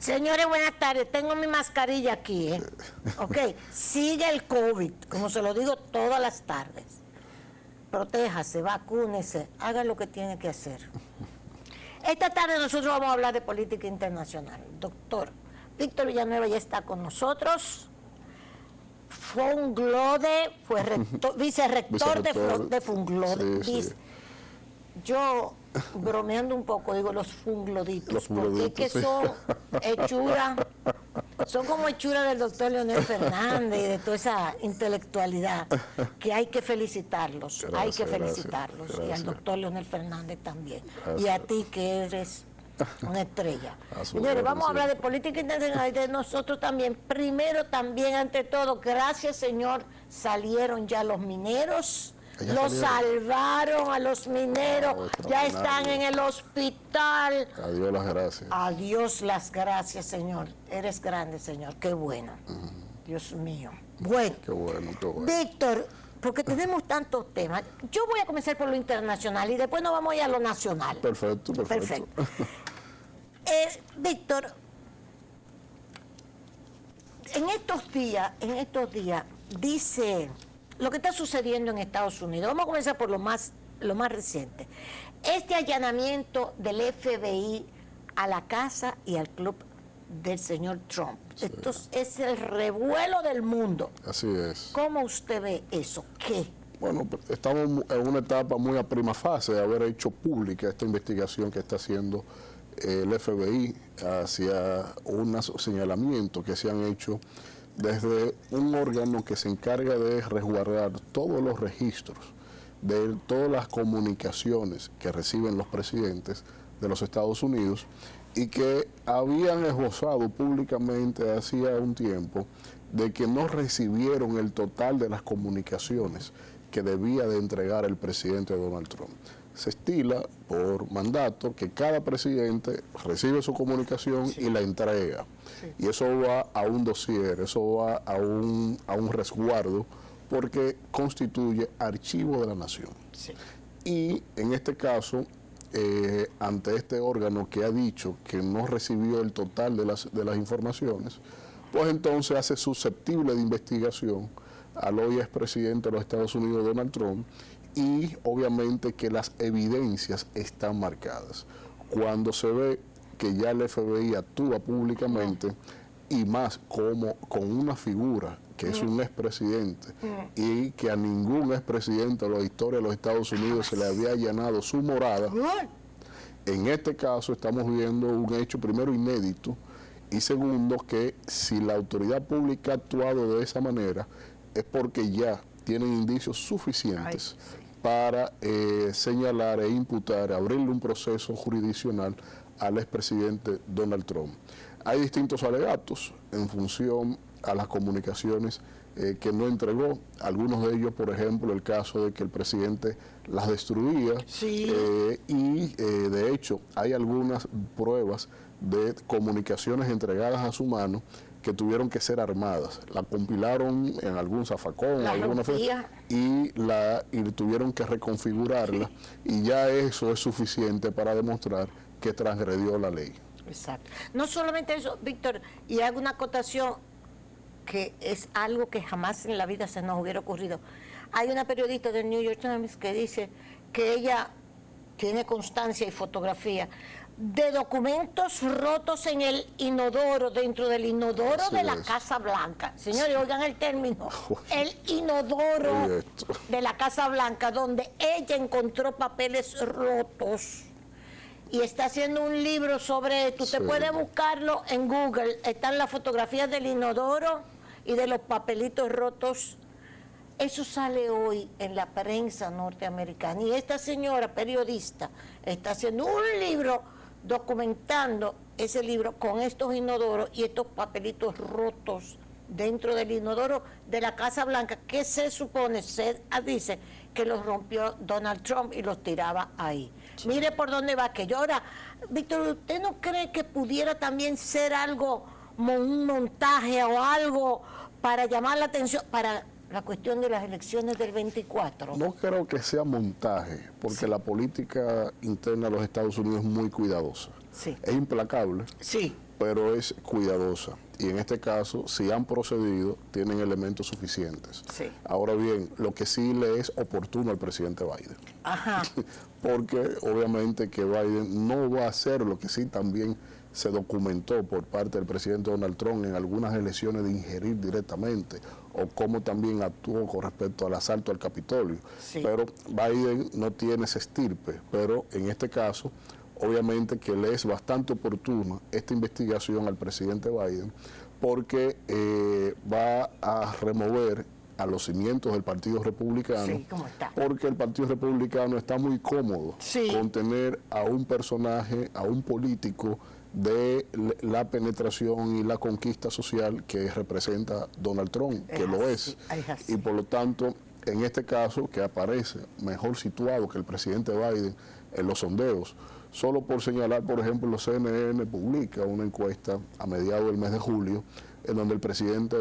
Señores, buenas tardes. Tengo mi mascarilla aquí, ¿eh? Ok, sigue el COVID, como se lo digo todas las tardes. Protéjase, vacúnese, haga lo que tiene que hacer. Esta tarde nosotros vamos a hablar de política internacional. Doctor Víctor Villanueva ya está con nosotros. Funglode, fue vicerrector de Funglode. Sí. Yo, bromeando un poco, digo los fungloditos, porque es que sí. son hechuras, son como hechuras del doctor Leonel Fernández y de toda esa intelectualidad, que hay que felicitarlos, Gracias. y al doctor Leonel Fernández también, y a ti que eres una estrella. Señores, vamos a hablar de política internacional y de nosotros también. Primero, también, ante todo, gracias, señor, salieron ya los mineros. Los salvaron a los mineros, ya están en el hospital. Adiós las gracias. Adiós las gracias, Señor. Eres grande, Señor. Qué bueno. Dios mío. Bueno. Qué bueno. Víctor, porque tenemos tantos temas. Yo voy a comenzar por lo internacional y después nos vamos a ir a lo nacional. Perfecto. Víctor, en estos días, dice lo que está sucediendo en Estados Unidos. Vamos a comenzar por lo más reciente. Este allanamiento del FBI a la casa y al club del señor Trump. Sí. Esto es el revuelo del mundo. Así es. ¿Cómo usted ve eso? ¿Qué? Bueno, estamos en una etapa muy a prima fase de haber hecho pública esta investigación que está haciendo el FBI hacia unos señalamientos que se han hecho desde un órgano que se encarga de resguardar todos los registros de todas las comunicaciones que reciben los presidentes de los Estados Unidos y que habían esbozado públicamente hacía un tiempo de que no recibieron el total de las comunicaciones que debía de entregar el presidente Donald Trump. Se estila por mandato que cada presidente recibe su comunicación y la entrega. Sí. Y eso va a un dossier, eso va a un resguardo, porque constituye archivo de la nación. Sí. Y en este caso, ante este órgano que ha dicho que no recibió el total de las informaciones, pues entonces hace susceptible de investigación al hoy expresidente de los Estados Unidos, Donald Trump, y obviamente que las evidencias están marcadas. Cuando se ve que ya el FBI actúa públicamente y más como con una figura que es un expresidente y que a ningún expresidente de la historia de los Estados Unidos se le había allanado su morada, en este caso estamos viendo un hecho primero inédito y segundo que si la autoridad pública ha actuado de esa manera es porque ya tienen indicios suficientes para señalar e imputar, abrirle un proceso jurisdiccional al expresidente Donald Trump. Hay distintos alegatos en función a las comunicaciones que no entregó, algunos de ellos, por ejemplo, el caso de que el presidente las destruía, de hecho hay algunas pruebas de comunicaciones entregadas a su mano que tuvieron que ser armadas. La compilaron en algún zafacón, y tuvieron que reconfigurarla, y ya eso es suficiente para demostrar que transgredió la ley. Exacto. No solamente eso, Víctor, y hago una acotación que es algo que jamás en la vida se nos hubiera ocurrido. Hay una periodista del New York Times que dice que ella tiene constancia y fotografía de documentos rotos en el inodoro, dentro del inodoro de la Casa Blanca. Señores, oigan el término, el inodoro de la Casa Blanca, donde ella encontró papeles rotos y está haciendo un libro sobre esto. Usted puede buscarlo en Google, están las fotografías del inodoro y de los papelitos rotos. Eso sale hoy en la prensa norteamericana y esta señora periodista está haciendo un libro documentando ese libro con estos inodoros y estos papelitos rotos dentro del inodoro de la Casa Blanca, que se supone, se dice que los rompió Donald Trump y los tiraba ahí. Sí. Mire por dónde va aquello. Ahora, Víctor, ¿usted no cree que pudiera también ser algo, un montaje o algo para llamar la atención, para la cuestión de las elecciones del 24? No creo que sea montaje, porque la política interna de los Estados Unidos es muy cuidadosa. Es implacable. pero es cuidadosa. Y en este caso, si han procedido, tienen elementos suficientes. Sí. Ahora bien, lo que sí le es oportuno al presidente Biden. Ajá. Porque obviamente que Biden no va a hacer lo que sí también se documentó por parte del presidente Donald Trump en algunas elecciones de ingerir directamente, o cómo también actuó con respecto al asalto al Capitolio. Sí. Pero Biden no tiene ese estirpe, pero en este caso, obviamente que le es bastante oportuna esta investigación al presidente Biden, porque va a remover a los cimientos del Partido Republicano, Sí, ¿cómo está? porque el Partido Republicano está muy cómodo Sí. con tener a un personaje, a un político de la penetración y la conquista social que representa Donald Trump, que lo es. así. Y por lo tanto, en este caso, que aparece mejor situado que el presidente Biden en los sondeos, solo por señalar, por ejemplo, los CNN publica una encuesta a mediados del mes de julio, en donde el presidente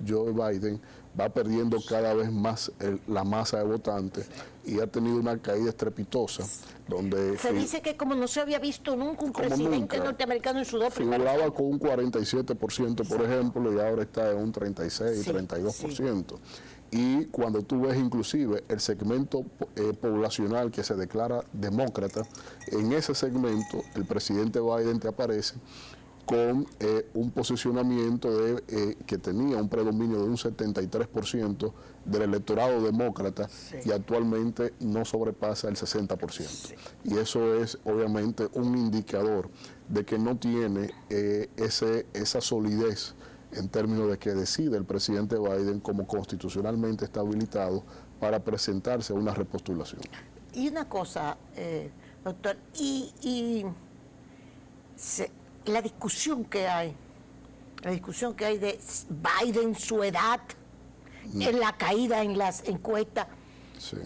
Joe Biden va perdiendo cada vez más la masa de votantes y ha tenido una caída estrepitosa. Donde Se dice que como no se había visto nunca un presidente norteamericano en sus dos primeros figuraba años. con un 47%, por ejemplo, y ahora está en un 36, Sí, 32%. Y cuando tú ves inclusive el segmento poblacional que se declara demócrata, en ese segmento el presidente Biden te aparece con un posicionamiento que tenía un predominio de un 73% del electorado demócrata, Sí. y actualmente no sobrepasa el 60%. Sí. Y eso es obviamente un indicador de que no tiene esa solidez en términos de que decide el presidente Biden como constitucionalmente está habilitado para presentarse a una repostulación. Y una cosa, doctor, la discusión que hay de Biden, su edad, en la caída en las encuestas, Sí.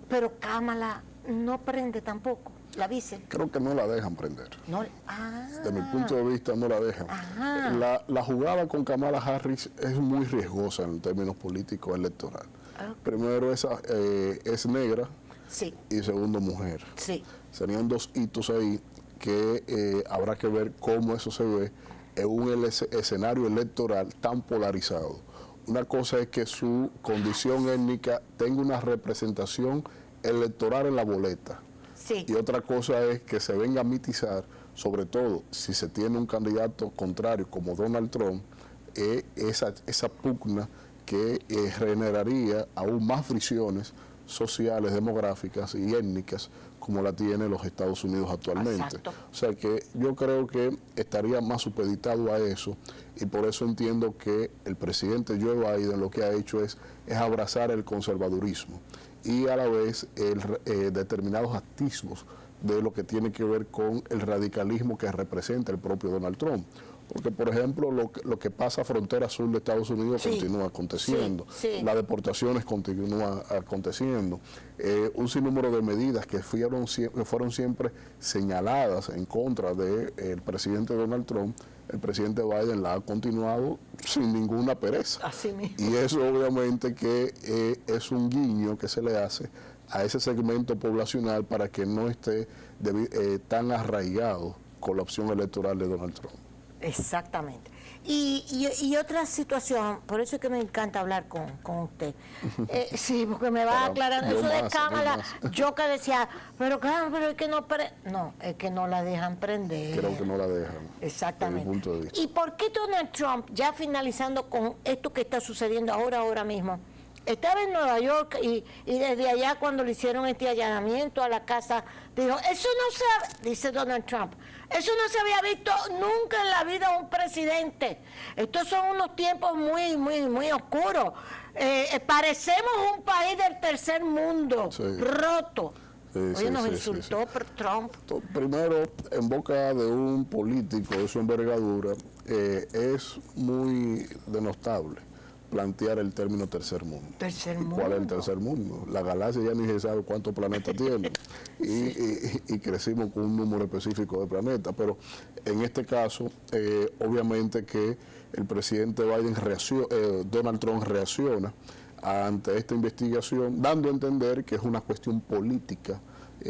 pero Kamala no prende tampoco, la vice. Creo que no la dejan prender. No, De mi punto de vista, no la dejan. Ajá. La jugada con Kamala Harris es muy riesgosa en términos políticos electorales. Primero, es negra, Sí, y segundo, mujer. sí. Serían dos hitos ahí que habrá que ver cómo eso se ve en un escenario electoral tan polarizado. Una cosa es que su condición étnica tenga una representación electoral en la boleta. Sí. Y otra cosa es que se venga a mitizar, sobre todo si se tiene un candidato contrario como Donald Trump, esa pugna que generaría aún más fricciones sociales, demográficas y étnicas como la tiene los Estados Unidos actualmente. Exacto. O sea que yo creo que estaría más supeditado a eso, y por eso entiendo que el presidente Joe Biden lo que ha hecho es abrazar el conservadurismo y a la vez determinados atismos de lo que tiene que ver con el radicalismo que representa el propio Donald Trump. Porque, por ejemplo, lo que pasa a frontera sur de Estados Unidos Sí, continúa aconteciendo. sí, sí. Las deportaciones continúan aconteciendo. Un sinnúmero de medidas que fueron siempre señaladas en contra del presidente Donald Trump, el presidente Biden la ha continuado sin ninguna pereza. Así mismo. Y eso obviamente que es un guiño que se le hace a ese segmento poblacional para que no esté tan arraigado con la opción electoral de Donald Trump. Exactamente. Y otra situación, por eso es que me encanta hablar con usted. Sí, porque me va aclarando. yo Eso de más, Kamala, yo más. yo que decía, pero claro, pero es que no no, es que no la dejan prender. Creo que no la dejan. Exactamente. Desde mi punto de vista. ¿Y por qué Donald Trump, ya finalizando con esto que está sucediendo ahora mismo, estaba en Nueva York y desde allá cuando le hicieron este allanamiento a la casa, dijo, eso no se, dice Donald Trump, eso no se había visto nunca en la vida de un presidente. Estos son unos tiempos muy oscuros. Parecemos un país del tercer mundo, Sí. roto. Sí, Oye, sí, nos sí, insultó Trump. Primero, en boca de un político de su envergadura, es muy denostable plantear el término tercer mundo. Tercer ¿Y cuál es el mundo? tercer mundo? La galaxia ya ni se sabe cuántos planetas tiene. Y crecimos con un número específico de planetas. Pero en este caso, obviamente que el presidente Donald Trump reacciona ante esta investigación, dando a entender que es una cuestión política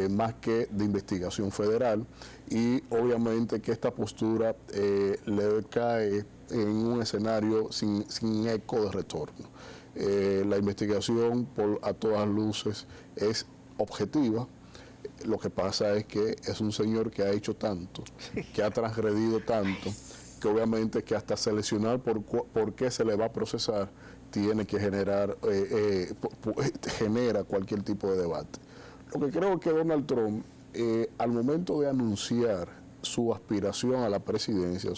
más que de investigación federal, y obviamente que esta postura le cae en un escenario sin eco de retorno. La investigación a todas luces es objetiva. Lo que pasa es que es un señor que ha hecho tanto, que ha transgredido tanto, que obviamente que hasta seleccionar por qué se le va a procesar tiene que genera cualquier tipo de debate. Lo que creo que Donald Trump, al momento de anunciar su aspiración a la presidencia,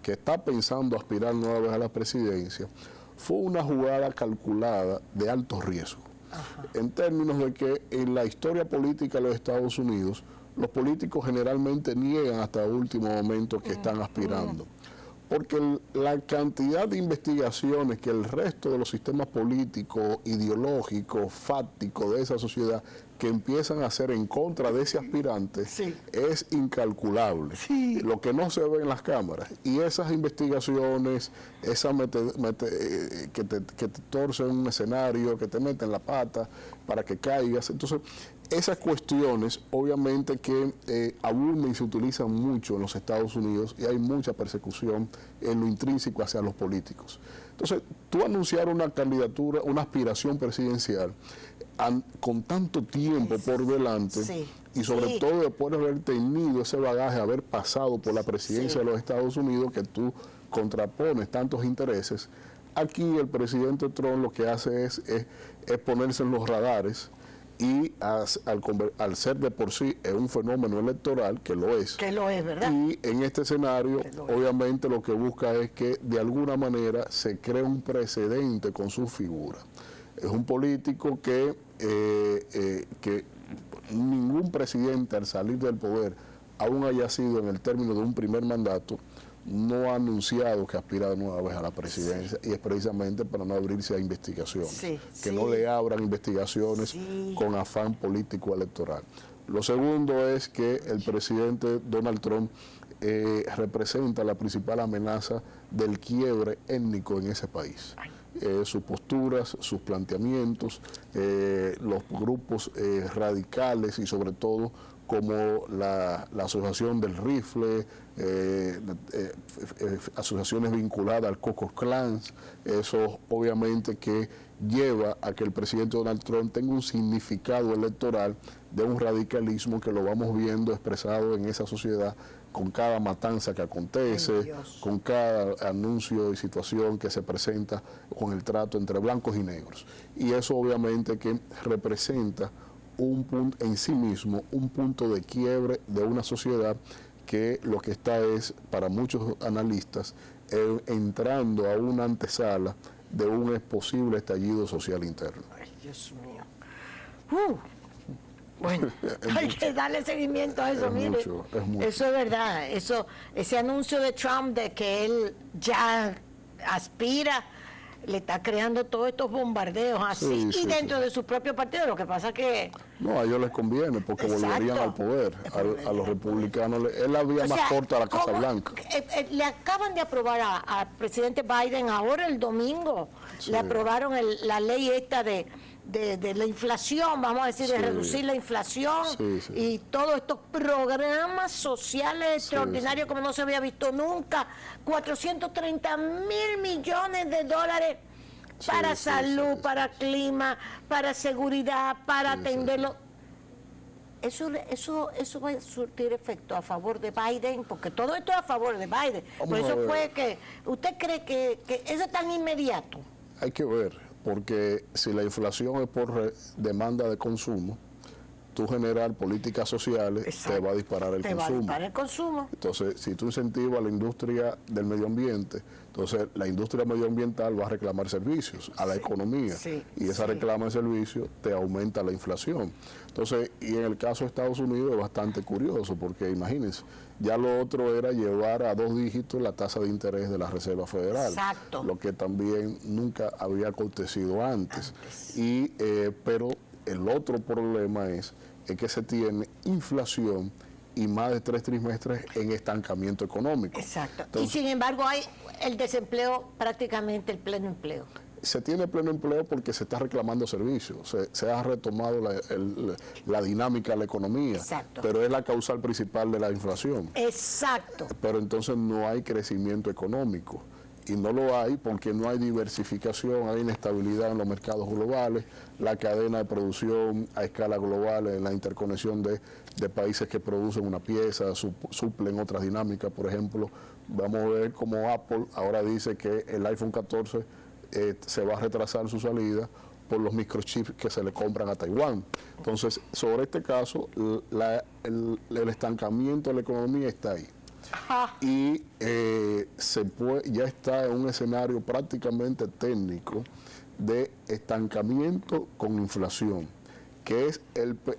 que está pensando aspirar nueva vez a la presidencia, fue una jugada calculada de alto riesgo. Ajá. En términos de que en la historia política de los Estados Unidos, los políticos generalmente niegan hasta el último momento que están aspirando. Porque la cantidad de investigaciones que el resto de los sistemas políticos, ideológicos, fácticos de esa sociedad que empiezan a hacer en contra de ese aspirante es incalculable. Lo que no se ve en las cámaras. Y esas investigaciones, que te torcen un escenario, que te meten la pata para que caigas. Entonces, esas cuestiones obviamente que abundan y se utilizan mucho en los Estados Unidos, y hay mucha persecución en lo intrínseco hacia los políticos. Entonces, tú anunciar una candidatura, una aspiración presidencial con tanto tiempo por delante, y sobre todo después de haber tenido ese bagaje, haber pasado por la presidencia de los Estados Unidos, que tú contrapones tantos intereses, aquí el presidente Trump lo que hace es ponerse en los radares, y al ser de por sí un fenómeno electoral, que lo es, ¿verdad? Y en este escenario, obviamente lo que busca es que de alguna manera se cree un precedente con su figura. Es un político que ningún presidente al salir del poder, aún haya sido en el término de un primer mandato, no ha anunciado que aspira de nueva vez a la presidencia, y es precisamente para no abrirse a investigaciones, que no le abran investigaciones con afán político electoral. Lo segundo es que el presidente Donald Trump representa la principal amenaza del quiebre étnico en ese país. Sus posturas, sus planteamientos, los grupos radicales y sobre todo como la Asociación del Rifle, asociaciones vinculadas al Ku Klux Klan, eso obviamente que lleva a que el presidente Donald Trump tenga un significado electoral de un radicalismo que lo vamos viendo expresado en esa sociedad con cada matanza que acontece, con cada anuncio y situación que se presenta con el trato entre blancos y negros. Y eso obviamente que representa un punto en sí mismo, un punto de quiebre de una sociedad que lo que está es, para muchos analistas, entrando a una antesala de un posible estallido social interno. Ay, Dios mío. Bueno, hay que darle seguimiento a eso, mire. Eso es verdad. Ese anuncio de Trump de que él ya aspira, le está creando todos estos bombardeos así, y dentro de su propio partido. Lo que pasa que... No, a ellos les conviene, porque volverían al poder. A los republicanos, es la vía más corta a la Casa Blanca. Le acaban de aprobar al presidente Biden, ahora el domingo, le aprobaron la ley esta de la inflación, vamos a decir, de reducir la inflación, y todos estos programas sociales extraordinarios como no se había visto nunca, 430,000 millones de dólares para salud, para clima, para seguridad, para atenderlo. Eso va a surtir efecto a favor de Biden, porque todo esto es a favor de Biden. Por eso fue que, ¿usted cree que eso es tan inmediato? Hay que ver, porque si la inflación es por demanda de consumo, tú generar políticas sociales, te va a disparar el consumo. Te va a disparar el consumo. Entonces, si tú incentivas a la industria del medio ambiente, entonces la industria medioambiental va a reclamar servicios a la economía, y esa reclama de servicios te aumenta la inflación. Entonces, y en el caso de Estados Unidos es bastante curioso, porque imagínense, ya lo otro era llevar a 2 dígitos la tasa de interés de la Reserva Federal, lo que también nunca había acontecido antes. Pero el otro problema es que se tiene inflación y más de 3 trimestres en estancamiento económico. Exacto. Entonces, y sin embargo hay el desempleo, prácticamente el pleno empleo. se tiene pleno empleo porque se está reclamando servicios, se ha retomado la dinámica de la economía, exacto, pero es la causal principal de la inflación. Exacto. Pero entonces no hay crecimiento económico. Y no lo hay porque no hay diversificación, hay inestabilidad en los mercados globales, la cadena de producción a escala global, en la interconexión de países que producen una pieza, suplen otras dinámicas. Por ejemplo, vamos a ver cómo Apple ahora dice que el iPhone 14 se va a retrasar su salida por los microchips que se le compran a Taiwán. Entonces, sobre este caso, el estancamiento de la economía está ahí. Ajá. Y ya está en un escenario prácticamente técnico de estancamiento con inflación, que es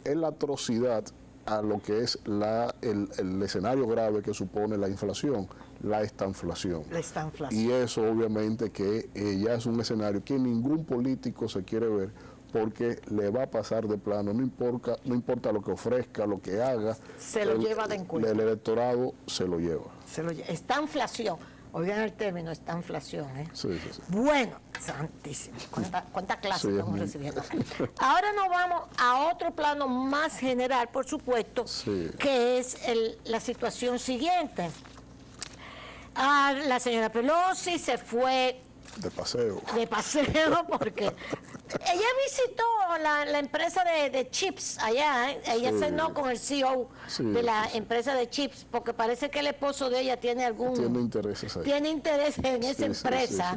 la atrocidad a lo que es el escenario grave que supone la inflación, la estanflación. Y eso obviamente que ya es un escenario que ningún político se quiere ver, porque le va a pasar de plano, no importa lo que ofrezca, lo que haga, se lo lleva de encuentro. El electorado se lo lleva. Estanflación, oigan el término, estanflación. Sí, sí, sí. Bueno, santísimo, cuánta clase estamos recibiendo. Ahora nos vamos a otro plano más general, por supuesto, que es la situación siguiente. La señora Pelosi se fue de paseo porque ella visitó la empresa de chips allá, ella cenó con el CEO de la empresa de chips, porque parece que el esposo de ella tiene intereses ahí. Tiene interés en esa empresa.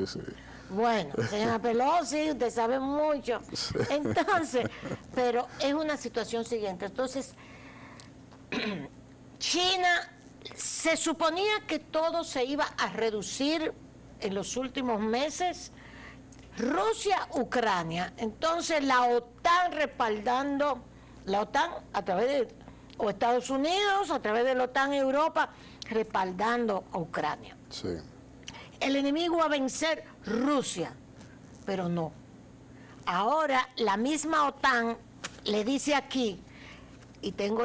Bueno, señora Pelosi, usted sabe mucho. Entonces, pero es una situación siguiente. Entonces, China, se suponía que todo se iba a reducir en los últimos meses. Rusia, Ucrania. Entonces la OTAN respaldando, la OTAN a través de, o Estados Unidos a través de la OTAN Europa, respaldando a Ucrania. Sí. El enemigo a vencer, Rusia, pero no. Ahora la misma OTAN le dice aquí, y tengo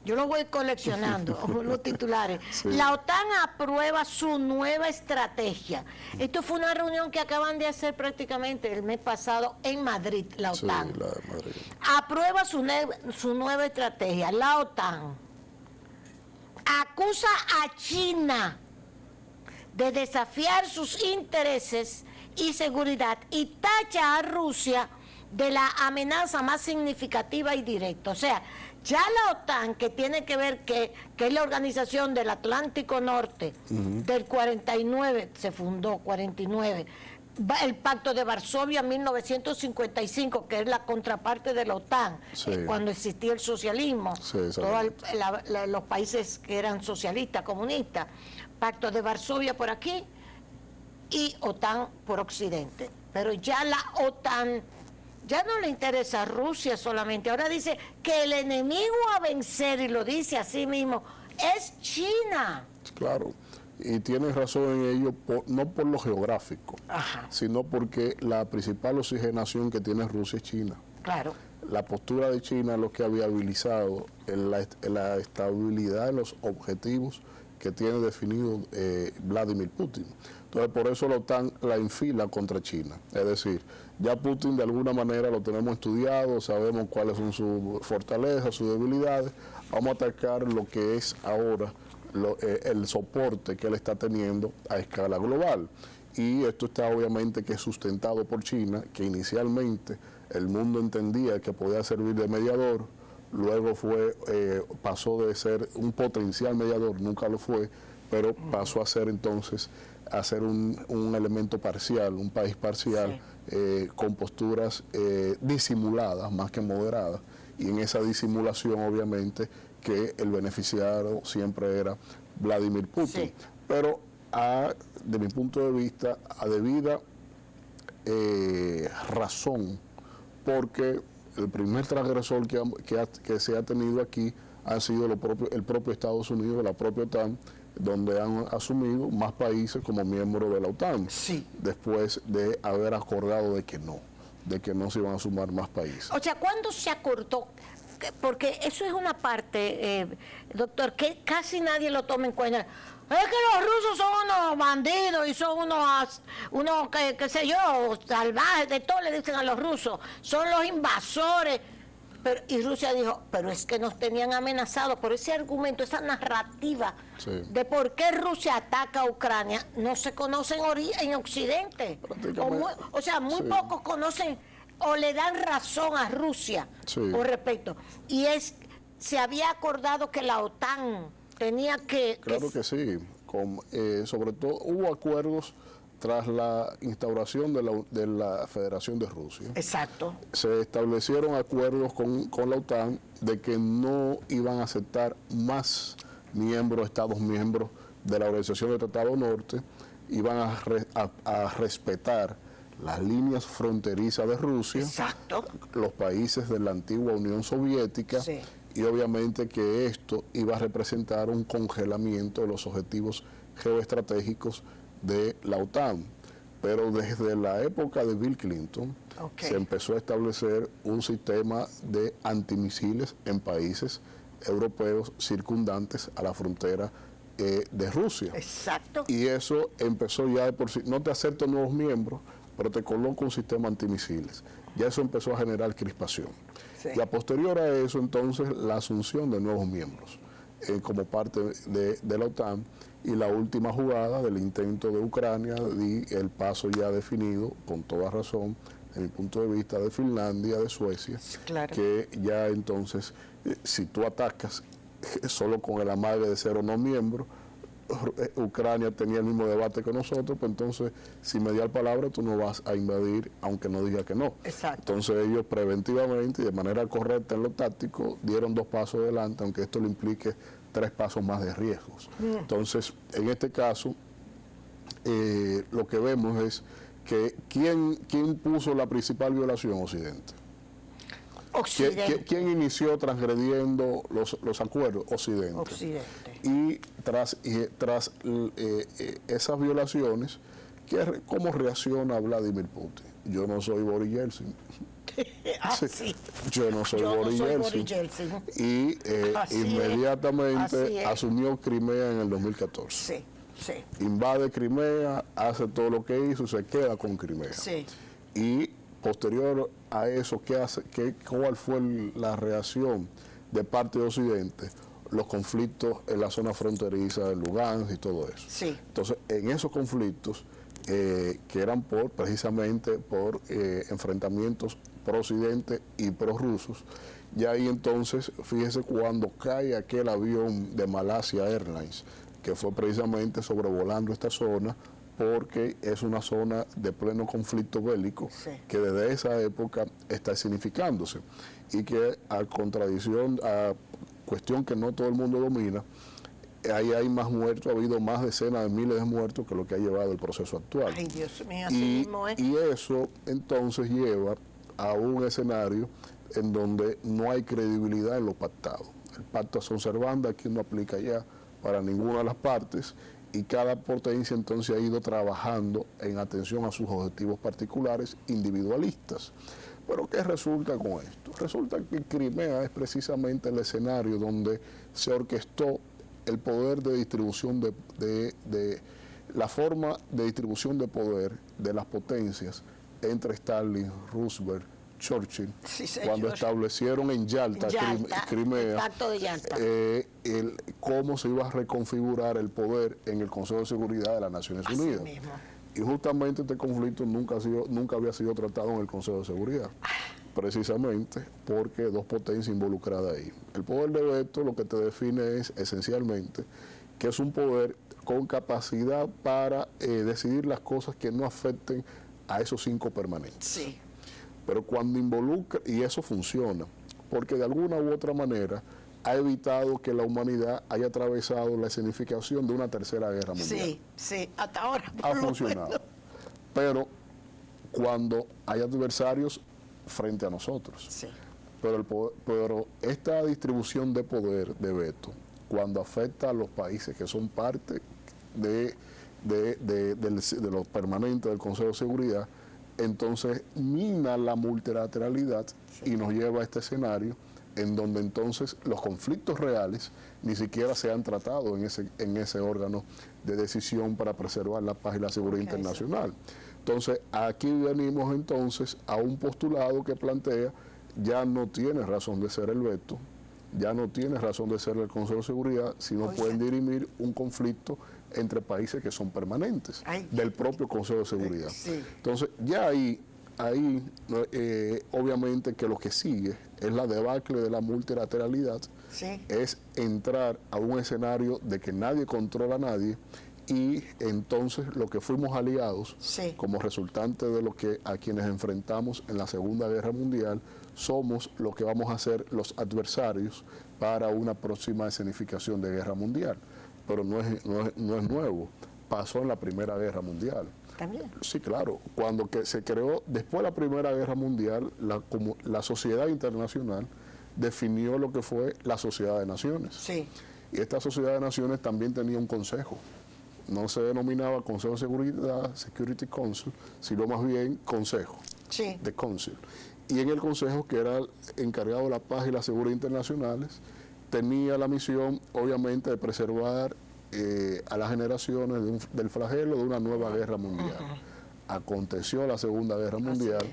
yo lo voy coleccionando, los titulares. Sí. La OTAN aprueba su nueva estrategia. Esto fue una reunión que acaban de hacer prácticamente el mes pasado en Madrid, la OTAN. Sí, la de Madrid. Aprueba su nueva estrategia. La OTAN acusa a China de desafiar sus intereses y seguridad y tacha a Rusia de la amenaza más significativa y directa. O sea, ya la OTAN, que tiene que ver que es la organización del Atlántico Norte, del 49, se fundó, 49, el Pacto de Varsovia 1955, que es la contraparte de la OTAN, cuando existía el socialismo, todos los países que eran socialistas, comunistas, Pacto de Varsovia por aquí y OTAN por Occidente. Pero ya la OTAN ya no le interesa a Rusia solamente, ahora dice que el enemigo a vencer, y lo dice así mismo, es China. Claro, y tienes razón en ello, no por lo geográfico, sino porque la principal oxigenación que tiene Rusia es China. Claro. La postura de China es lo que ha viabilizado la estabilidad de los objetivos que tiene definido Vladimir Putin. Entonces, por eso la OTAN la enfila contra China. Es decir, ya Putin de alguna manera lo tenemos estudiado, sabemos cuáles son sus fortalezas, sus debilidades. Vamos a atacar lo que es ahora el soporte que él está teniendo a escala global. Y esto está obviamente que sustentado por China, que inicialmente el mundo entendía que podía servir de mediador, luego pasó de ser un potencial mediador, nunca lo fue, pero pasó a ser entonces un elemento parcial, un país parcial, con posturas disimuladas más que moderadas, y en esa disimulación obviamente que el beneficiario siempre era Vladimir Putin. Sí. Pero de mi punto de vista, a debida razón, porque el primer transgresor que se ha tenido aquí ha sido el propio Estados Unidos, la propia OTAN, donde han asumido más países como miembros de la OTAN, después de haber acordado de que no se iban a sumar más países. O sea, ¿cuándo se acordó? Porque eso es una parte, doctor, que casi nadie lo toma en cuenta. Es que los rusos son unos bandidos y son unos qué sé yo, salvajes, de todo le dicen a los rusos, son los invasores. Y Rusia dijo, pero es que nos tenían amenazados por ese argumento, esa narrativa de por qué Rusia ataca a Ucrania, no se conoce en Occidente. O sea, muy pocos conocen o le dan razón a Rusia por respecto. Y se había acordado que la OTAN tenía que... Claro que sí. Sobre todo hubo acuerdos tras la instauración de la Federación de Rusia. Exacto. Se establecieron acuerdos con la OTAN de que no iban a aceptar más Estados miembros de la Organización del Tratado Norte, iban a respetar las líneas fronterizas de Rusia, exacto, los países de la antigua Unión Soviética, y obviamente que esto iba a representar un congelamiento de los objetivos geoestratégicos de la OTAN. Pero desde la época de Bill Clinton se empezó a establecer un sistema de antimisiles en países europeos circundantes a la frontera de Rusia. Exacto. Y eso empezó ya de por sí, no te acepto nuevos miembros, pero te coloco un sistema antimisiles. Ya eso empezó a generar crispación. Y a posterior a eso, entonces, la asunción de nuevos miembros como parte de la OTAN, y la última jugada del intento de Ucrania y el paso ya definido, con toda razón, desde mi punto de vista, de Finlandia, de Suecia, que ya entonces, si tú atacas solo con el amague de ser o no miembro, Ucrania tenía el mismo debate que nosotros, pues entonces, si me dio la palabra, tú no vas a invadir, aunque no diga que no. Exacto. Entonces ellos preventivamente y de manera correcta en lo táctico dieron 2 pasos adelante, aunque esto le implique 3 pasos más de riesgos. Entonces, en este caso, lo que vemos es que ¿quién puso la principal violación? Occidente. ¿Quién inició transgrediendo los acuerdos? Occidente. Y tras esas violaciones, ¿cómo reacciona Vladimir Putin? Yo no soy Boris Yeltsin. Yo no soy Boris Yeltsin. Y inmediatamente asumió Crimea en el 2014. Invade Crimea, hace todo lo que hizo y se queda con Crimea. Y posterior a eso, ¿cuál fue la reacción de parte de Occidente? Los conflictos en la zona fronteriza de Lugansk y todo eso. Entonces, en esos conflictos, que eran precisamente por enfrentamientos pro-occidente y pro-rusos, ya ahí entonces, fíjese cuando cae aquel avión de Malaysia Airlines, que fue precisamente sobrevolando esta zona, porque es una zona de pleno conflicto bélico que desde esa época está significándose y que a cuestión que no todo el mundo domina, ahí hay más muertos, ha habido más decenas de miles de muertos que lo que ha llevado el proceso actual. Ay, Dios mío, así mismo es. Y eso entonces lleva a un escenario en donde no hay credibilidad en lo pactado. El pacto son servanda, aquí no aplica ya para ninguna de las partes, y cada potencia entonces ha ido trabajando en atención a sus objetivos particulares individualistas. Pero ¿qué resulta con esto? Resulta que Crimea es precisamente el escenario donde se orquestó el poder de distribución de la forma de distribución de poder de las potencias entre Stalin, Roosevelt, Churchill, cuando establecieron en Yalta, Crimea, el pacto de Yalta, cómo se iba a reconfigurar el poder en el Consejo de Seguridad de las Naciones Unidas. Y justamente este conflicto nunca había sido tratado en el Consejo de Seguridad, precisamente porque 2 potencias involucradas ahí. El poder de veto lo que te define es esencialmente que es un poder con capacidad para decidir las cosas que no afecten a esos 5 permanentes. Pero cuando involucra, y eso funciona, porque de alguna u otra manera ha evitado que la humanidad haya atravesado la escenificación de una tercera guerra mundial. Hasta ahora. Ha funcionado. Pero cuando hay adversarios frente a nosotros. Pero esta distribución de poder, de veto, cuando afecta a los países que son parte de los permanentes del Consejo de Seguridad, entonces mina la multilateralidad y nos lleva a este escenario en donde entonces los conflictos reales ni siquiera se han tratado en ese órgano de decisión para preservar la paz y la seguridad internacional. Entonces, aquí venimos entonces a un postulado que plantea, ya no tiene razón de ser el veto, ya no tiene razón de ser el Consejo de Seguridad, sino pueden dirimir un conflicto entre países que son permanentes del propio Consejo de Seguridad. Sí. Entonces, ya ahí obviamente que lo que sigue es la debacle de la multilateralidad, es entrar a un escenario de que nadie controla a nadie, y entonces lo que fuimos aliados como resultante de lo que a quienes enfrentamos en la Segunda Guerra Mundial, somos lo que vamos a ser los adversarios para una próxima escenificación de guerra mundial. Pero no es nuevo, pasó en la Primera Guerra Mundial. ¿También? Sí, claro. Cuando se creó, después de la Primera Guerra Mundial, la sociedad internacional definió lo que fue la Sociedad de Naciones. Sí. Y esta Sociedad de Naciones también tenía un consejo. No se denominaba Consejo de Seguridad, Security Council, sino más bien Consejo, de Council. Y en el Consejo, que era encargado de la paz y la seguridad internacionales, tenía la misión, obviamente, de preservar a las generaciones del flagelo de una nueva guerra mundial. Aconteció la Segunda Guerra Mundial,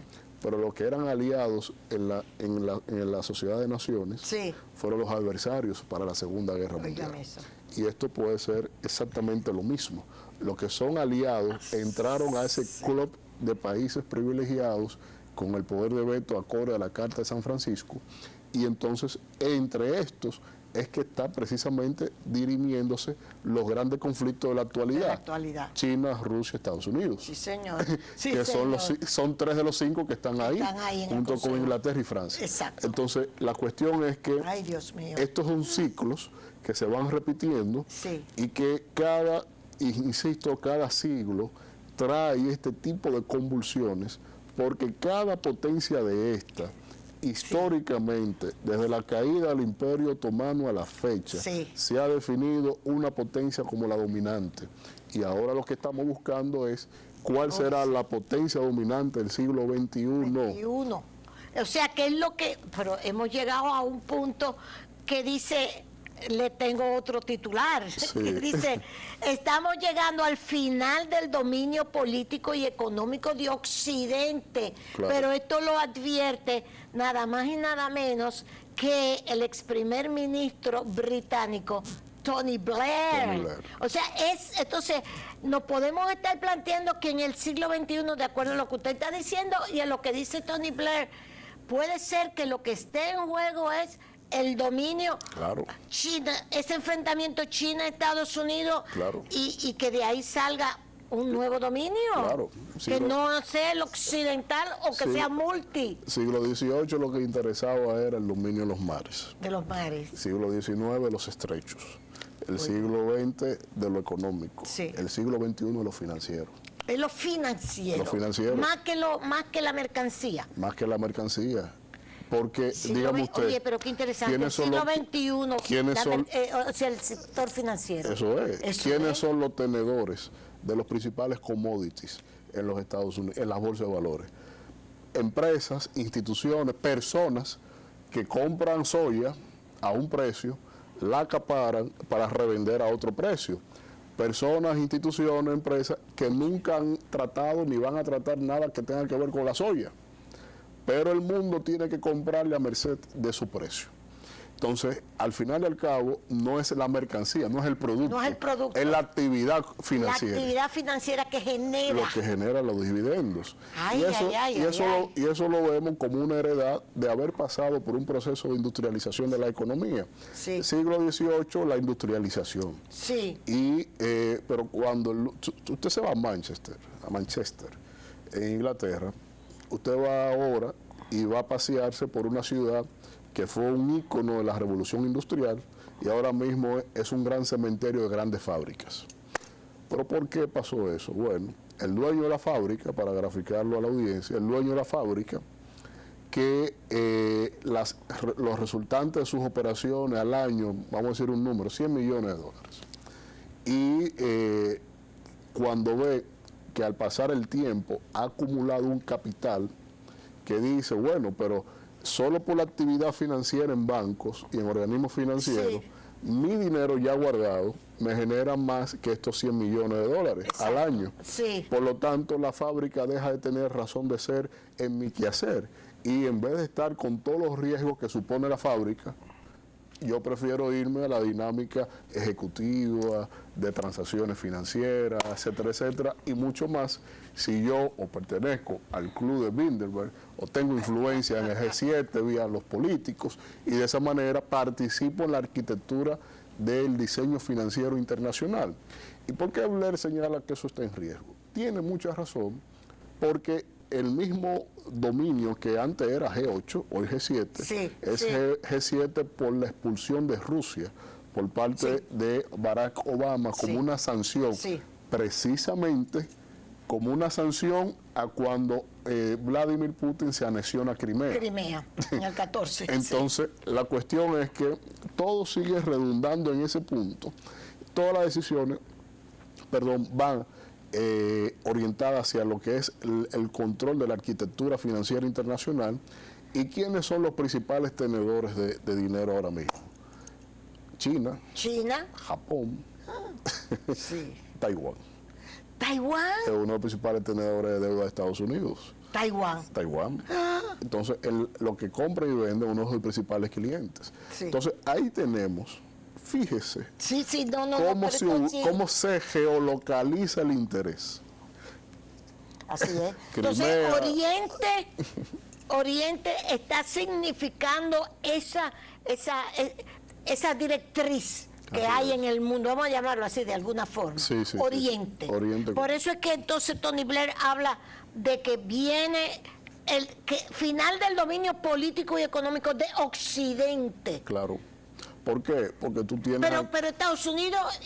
pero los que eran aliados en la Sociedad de Naciones fueron los adversarios para la Segunda Guerra Mundial. Y esto puede ser exactamente lo mismo. Los que son aliados entraron a ese club de países privilegiados con el poder de veto acorde a la Carta de San Francisco, y entonces entre estos es que está precisamente dirimiéndose los grandes conflictos de la actualidad. China, Rusia, Estados Unidos. Sí, señor. Que son 3 de los 5 que están ahí junto con Inglaterra y Francia. Exacto. Entonces, la cuestión es que Dios mío, estos son ciclos que se van repitiendo y que cada siglo trae este tipo de convulsiones, porque cada potencia de esta, históricamente, desde la caída del Imperio Otomano a la fecha, se ha definido una potencia como la dominante. Y ahora lo que estamos buscando es cuál será la potencia dominante del siglo XXI. O sea, que es lo que... Pero hemos llegado a un punto que dice... Le tengo otro titular, que dice, estamos llegando al final del dominio político y económico de Occidente, pero esto lo advierte nada más y nada menos que el ex primer ministro británico, Tony Blair. O sea, entonces, nos podemos estar planteando que en el siglo XXI, de acuerdo a lo que usted está diciendo y a lo que dice Tony Blair, puede ser que lo que esté en juego es el dominio China, ese enfrentamiento China-Estados Unidos, y que de ahí salga un nuevo dominio, que no sea el occidental o que sea multi. Siglo XVIII lo que interesaba era el dominio de los mares. Siglo XIX los estrechos. El siglo XX de lo económico. El siglo XXI de lo financiero. Es lo financiero. Más que la mercancía. Más que la mercancía. Porque, dígame usted... Oye, pero qué interesante, el siglo XXI, o sea, el sector financiero. Eso es. ¿Quiénes son los tenedores de los principales commodities en los Estados Unidos, en las bolsas de valores? Empresas, instituciones, personas que compran soya a un precio, la acaparan para revender a otro precio. Personas, instituciones, empresas que nunca han tratado ni van a tratar nada que tenga que ver con la soya. Pero el mundo tiene que comprarle a merced de su precio. Entonces, al final y al cabo, no es la mercancía, no es el producto. Es la actividad financiera. La actividad financiera que genera. Lo que genera los dividendos. Y eso lo vemos como una heredad de haber pasado por un proceso de industrialización de la economía. Siglo XVIII, la industrialización. Pero cuando usted se va a Manchester, en Inglaterra, usted va ahora y va a pasearse por una ciudad que fue un ícono de la revolución industrial y ahora mismo es un gran cementerio de grandes fábricas. ¿Pero por qué pasó eso? Bueno, el dueño de la fábrica, para graficarlo a la audiencia, el dueño de la fábrica, que los resultantes de sus operaciones al año, vamos a decir un número, $100 millones. Y cuando ve que al pasar el tiempo ha acumulado un capital que dice, bueno, pero solo por la actividad financiera en bancos y en organismos financieros, Sí. mi dinero ya guardado me genera más que estos 100 millones de dólares al año. Sí. Por lo tanto, la fábrica deja de tener razón de ser en mi quehacer. Y en vez de estar con todos los riesgos que supone la fábrica, yo prefiero irme a la dinámica ejecutiva, de transacciones financieras, etcétera, etcétera, y mucho más si yo o pertenezco al club de Bilderberg o tengo influencia en el G7 vía los políticos y de esa manera participo en la arquitectura del diseño financiero internacional. ¿Y por qué Blair señala que eso está en riesgo? Tiene mucha razón, porque el mismo dominio que antes era G8, hoy G7, Sí, es sí. G7 por la expulsión de Rusia por parte de Barack Obama como Sí. una sanción, Sí. precisamente como una sanción a cuando Vladimir Putin se anexiona a Crimea. Crimea, en el 14. Entonces, la cuestión es que todo sigue redundando en ese punto. Todas las decisiones, van orientadas hacia lo que es el control de la arquitectura financiera internacional. ¿Y quiénes son los principales tenedores de dinero ahora mismo? China, China, Japón, sí. Taiwán. Taiwán, Es uno de los principales tenedores de deuda de Estados Unidos. Taiwán. Taiwán. Entonces, lo que compra y vende es uno de sus principales clientes. Sí. Entonces, ahí tenemos, fíjese, Sí, sí, no, cómo, pero esto sí. cómo se geolocaliza el interés. Así es. Entonces, Crimea. Oriente está significando esa directriz que Así hay es. en el mundo, vamos a llamarlo así de alguna forma. Sí, sí, sí. Oriente. Oriente. Por eso es que entonces Tony Blair habla de que viene el final del dominio político y económico de Occidente. Claro. ¿Por qué? Porque tú tienes... Pero Estados Unidos,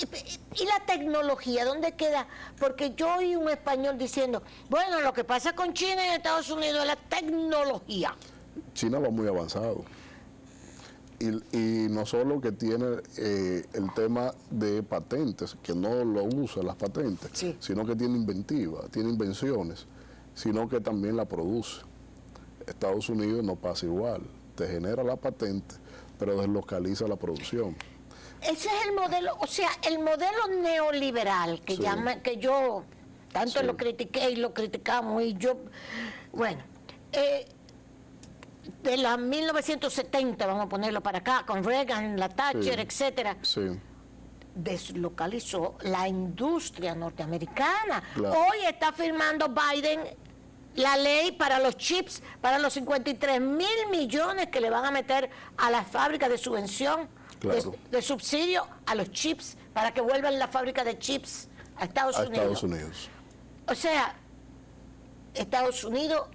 ¿y la tecnología? ¿Dónde queda? Porque yo oí un español diciendo, bueno, lo que pasa con China y Estados Unidos es la tecnología. China va muy avanzado. Y no solo que tiene el tema de patentes, que no lo usa las patentes, Sí. sino que tiene inventiva, tiene invenciones, sino que también la produce. Estados Unidos no pasa igual, te genera la patente, pero deslocaliza la producción. Ese es el modelo, o sea, el modelo neoliberal que Sí. que yo tanto Sí. lo critiqué y lo criticamos y yo, bueno, de la 1970, vamos a ponerlo para acá, con Reagan, la Thatcher, Sí. etcétera, Sí, deslocalizó la industria norteamericana. Claro. Hoy está firmando Biden la ley para los chips, para los 53.000 millones que le van a meter a las fábricas de subvención, Claro. de subsidio a los chips, para que vuelvan la fábrica de chips a Estados a Unidos. Estados Unidos. O sea, Estados Unidos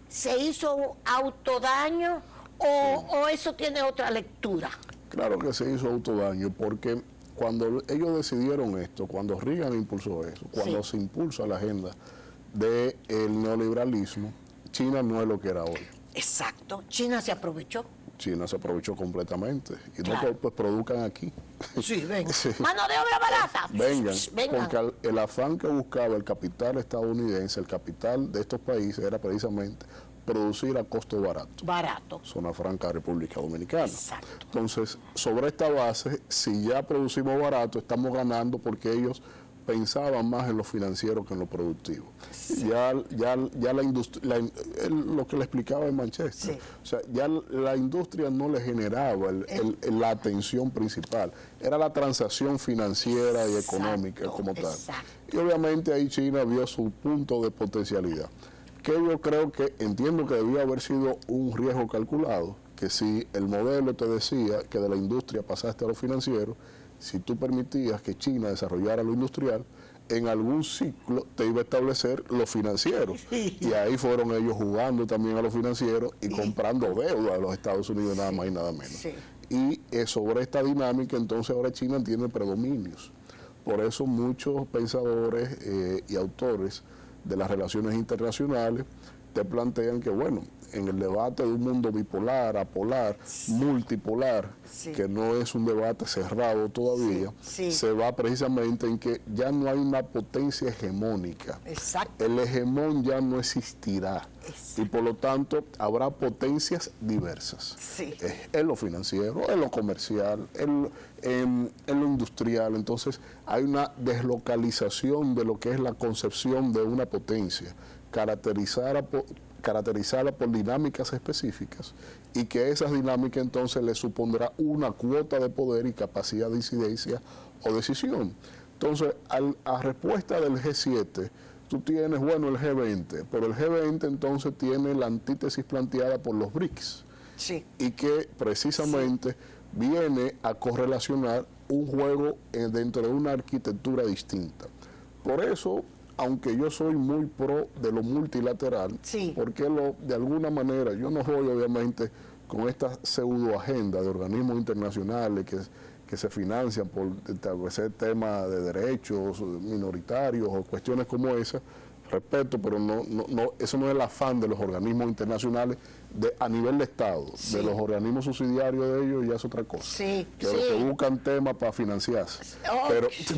se hizo autodaño o eso tiene otra lectura. Claro que se hizo autodaño, porque cuando ellos decidieron esto, cuando Reagan impulsó eso, cuando Sí. se impulsa la agenda del neoliberalismo, China no es lo que era hoy. Exacto. China se aprovechó. China se aprovechó completamente. Y Claro. no, pues produzcan aquí. Sí, venga. Sí. Mano de obra barata. Vengan, Vengan. porque el afán que buscaba el capital estadounidense, el capital de estos países, era precisamente producir a costo barato. Barato. Zona Franca, República Dominicana. Exacto. Entonces, sobre esta base, si ya producimos barato, estamos ganando porque ellos pensaban más en lo financiero que en lo productivo. Ya la industria, lo que le explicaba en Manchester, Sí. o sea, ya la industria no le generaba la atención principal, era la transacción financiera y económica como tal. Exacto. Y obviamente ahí China vio su punto de potencialidad, que yo creo que, entiendo que debió haber sido un riesgo calculado, que si el modelo te decía que de la industria pasaste a lo financiero, si tú permitías que China desarrollara lo industrial, en algún ciclo te iba a establecer lo financiero. Y ahí fueron ellos jugando también a lo financiero y comprando deuda de los Estados Unidos, nada más y nada menos. Sí. Y sobre esta dinámica, entonces ahora China tiene predominios. Por eso muchos pensadores y autores de las relaciones internacionales te plantean que, bueno, en el debate de un mundo bipolar, apolar, multipolar, que no es un debate cerrado todavía, se va precisamente en que ya no hay una potencia hegemónica. Exacto. El hegemón ya no existirá. Y por lo tanto habrá potencias diversas. En lo financiero, en lo comercial, en lo industrial. Entonces hay una deslocalización de lo que es la concepción de una potencia, caracterizada por dinámicas específicas, y que esas dinámicas entonces le supondrá una cuota de poder y capacidad de incidencia o decisión. Entonces, a respuesta del G7, tú tienes, bueno, el G20, pero el G20 entonces tiene la antítesis planteada por los BRICS, y que precisamente viene a correlacionar un juego dentro de una arquitectura distinta. Por eso, aunque yo soy muy pro de lo multilateral, porque de alguna manera yo no voy obviamente con esta pseudo agenda de organismos internacionales que se financian por establecer temas de derechos minoritarios o cuestiones como esas. Respeto, pero eso no es el afán de los organismos internacionales a nivel de Estado. De los organismos subsidiarios de ellos ya es otra cosa. Que buscan temas para financiarse.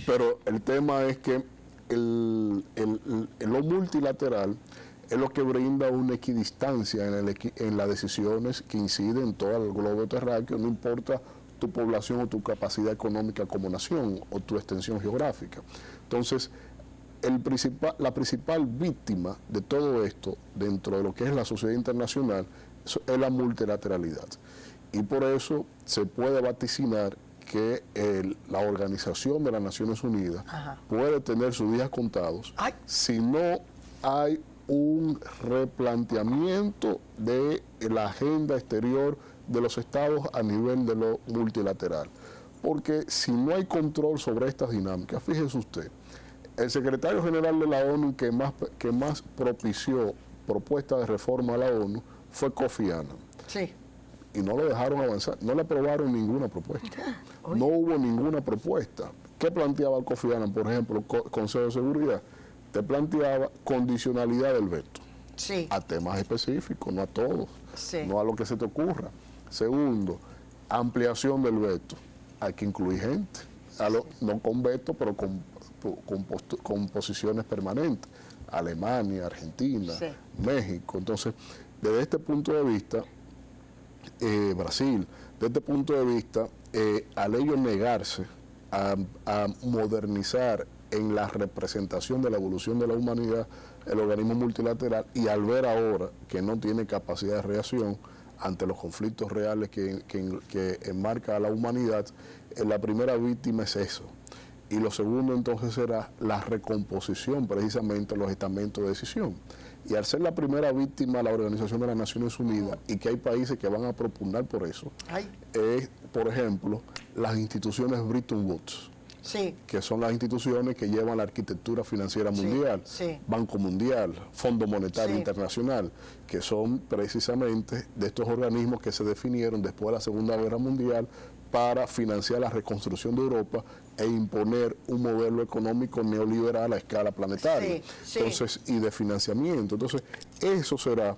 Pero el tema es que lo multilateral es lo que brinda una equidistancia en las decisiones que inciden en todo el globo terráqueo, no importa tu población o tu capacidad económica como nación o tu extensión geográfica. Entonces, la principal víctima de todo esto dentro de lo que es la sociedad internacional es la multilateralidad. Y por eso se puede vaticinar que la Organización de las Naciones Unidas puede tener sus días contados si no hay un replanteamiento de la agenda exterior de los estados a nivel de lo multilateral. Porque si no hay control sobre estas dinámicas, fíjese usted, el secretario general de la ONU que más propició propuestas de reforma a la ONU fue Kofi Annan. Y no lo dejaron avanzar, no le aprobaron ninguna propuesta. No hubo ninguna propuesta. ¿Qué planteaba Kofi Annan? Por ejemplo, el Consejo de Seguridad te planteaba condicionalidad del veto a temas específicos, no a todos, no a lo que se te ocurra. Segundo, ampliación del veto. Hay que incluir gente, no con veto, pero con posiciones permanentes. Alemania, Argentina, México. Entonces, desde este punto de vista, Brasil, desde este punto de vista, al ellos negarse a modernizar en la representación de la evolución de la humanidad el organismo multilateral, y al ver ahora que no tiene capacidad de reacción ante los conflictos reales que enmarca a la humanidad, la primera víctima es eso. Y lo segundo entonces será la recomposición precisamente de los estamentos de decisión. Y al ser la primera víctima la Organización de las Naciones Unidas, y que hay países que van a propugnar por eso, por ejemplo, las instituciones Bretton Woods, que son las instituciones que llevan la arquitectura financiera mundial, Banco Mundial, Fondo Monetario Internacional, que son precisamente de estos organismos que se definieron después de la Segunda Guerra Mundial para financiar la reconstrucción de Europa e imponer un modelo económico neoliberal a escala planetaria, entonces, y de financiamiento. Entonces, eso será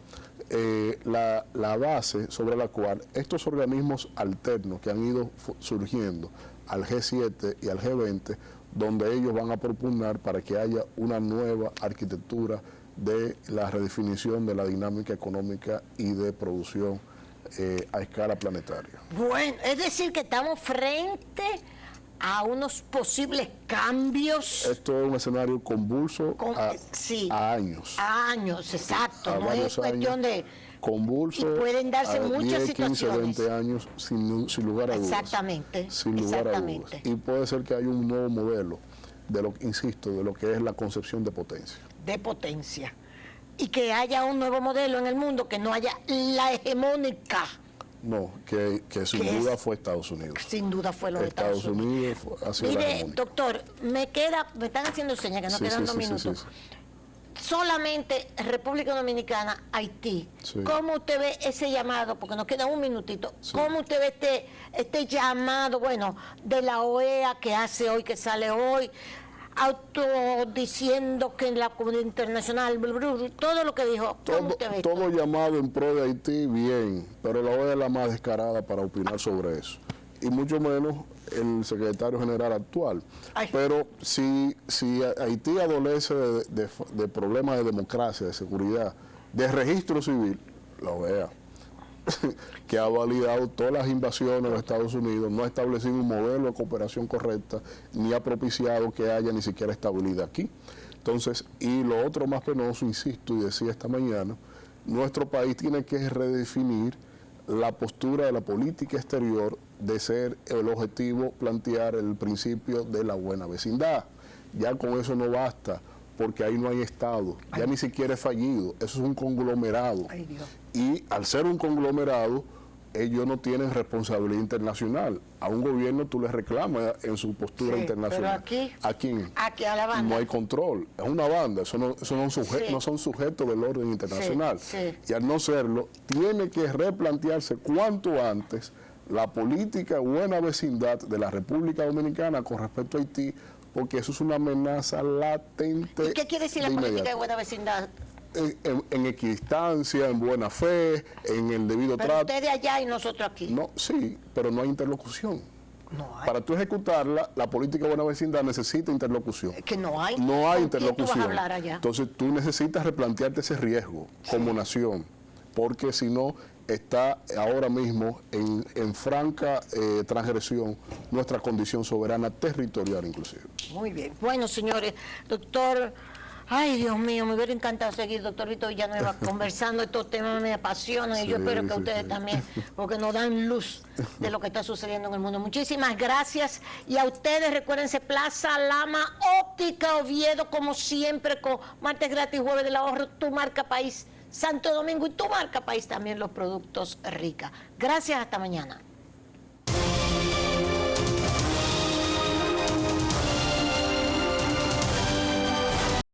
la base sobre la cual estos organismos alternos que han ido surgiendo al G7 y al G20, donde ellos van a propugnar para que haya una nueva arquitectura de la redefinición de la dinámica económica y de producción a escala planetaria. Bueno, es decir que estamos frente a unos posibles cambios. Esto es un escenario convulso a años. A años, exacto. No es cuestión de convulso. Y pueden darse muchas 10, 15, situaciones. 20 años sin lugar a dudas. Exactamente. Sin lugar a dudas. Y puede ser que haya un nuevo modelo de lo, insisto, de lo que es la concepción de potencia. De potencia. Y que haya un nuevo modelo en el mundo, que no haya la hegemónica. No, que sin duda fue Estados Unidos. Sin duda fue lo de Estados Unidos. Ha sido Mire, doctor, me están haciendo señas que no quedan 2 minutos. Solamente República Dominicana, Haití. ¿Cómo usted ve ese llamado? Porque nos queda un minutito. ¿Cómo usted ve este llamado, bueno, de la OEA que hace hoy, que sale hoy, autodiciendo que en la comunidad internacional, todo lo que dijo. ¿Cómo usted ve esto? Todo llamado en pro de Haití, bien, pero la OEA es la más descarada para opinar sobre eso. Y mucho menos el secretario general actual. Ay. Pero si Haití adolece de problemas de democracia, de seguridad, de registro civil, la OEA, que ha validado todas las invasiones de los Estados Unidos, no ha establecido un modelo de cooperación correcta, ni ha propiciado que haya ni siquiera estabilidad aquí. Entonces, y lo otro más penoso, insisto, y decía esta mañana, nuestro país tiene que redefinir la postura de la política exterior de ser el objetivo, plantear el principio de la buena vecindad. Ya con eso no basta, porque ahí no hay Estado, ya ni siquiera es fallido, eso es un conglomerado. Ay, Dios. Y al ser un conglomerado, ellos no tienen responsabilidad internacional. A un gobierno tú le reclamas en su postura Sí, internacional. pero aquí, ¿A quién? aquí a la banda. No hay control. Es una banda, eso no son Sí. no son sujetos del orden internacional. Sí. Y al no serlo, tiene que replantearse cuanto antes la política buena vecindad de la República Dominicana con respecto a Haití, porque eso es una amenaza latente. ¿Y qué quiere decir la de política de inmediato. buena vecindad? En equidistancia, en buena fe, en el debido Pero trato. ustedes allá y nosotros aquí. No, sí, pero no hay interlocución. No hay. Para tú ejecutarla, la política de buena vecindad necesita interlocución. Que no hay. No hay ¿Con quién tú interlocución. vas a hablar allá? Entonces tú necesitas replantearte ese riesgo como nación, porque si no, está ahora mismo en franca transgresión nuestra condición soberana territorial inclusive. Muy bien. Bueno, señores, doctor, ay, Dios mío, me hubiera encantado seguir, doctor Víctor Villanueva, conversando. Estos temas me apasionan y yo Sí, espero que sí, ustedes sí. también, porque nos dan luz de lo que está sucediendo en el mundo. Muchísimas gracias. Y a ustedes, recuérdense, Plaza Lama, Óptica Oviedo, como siempre, con martes gratis, jueves del ahorro, tu marca país, Santo Domingo y tu marca país también, los productos Rica. Gracias, hasta mañana.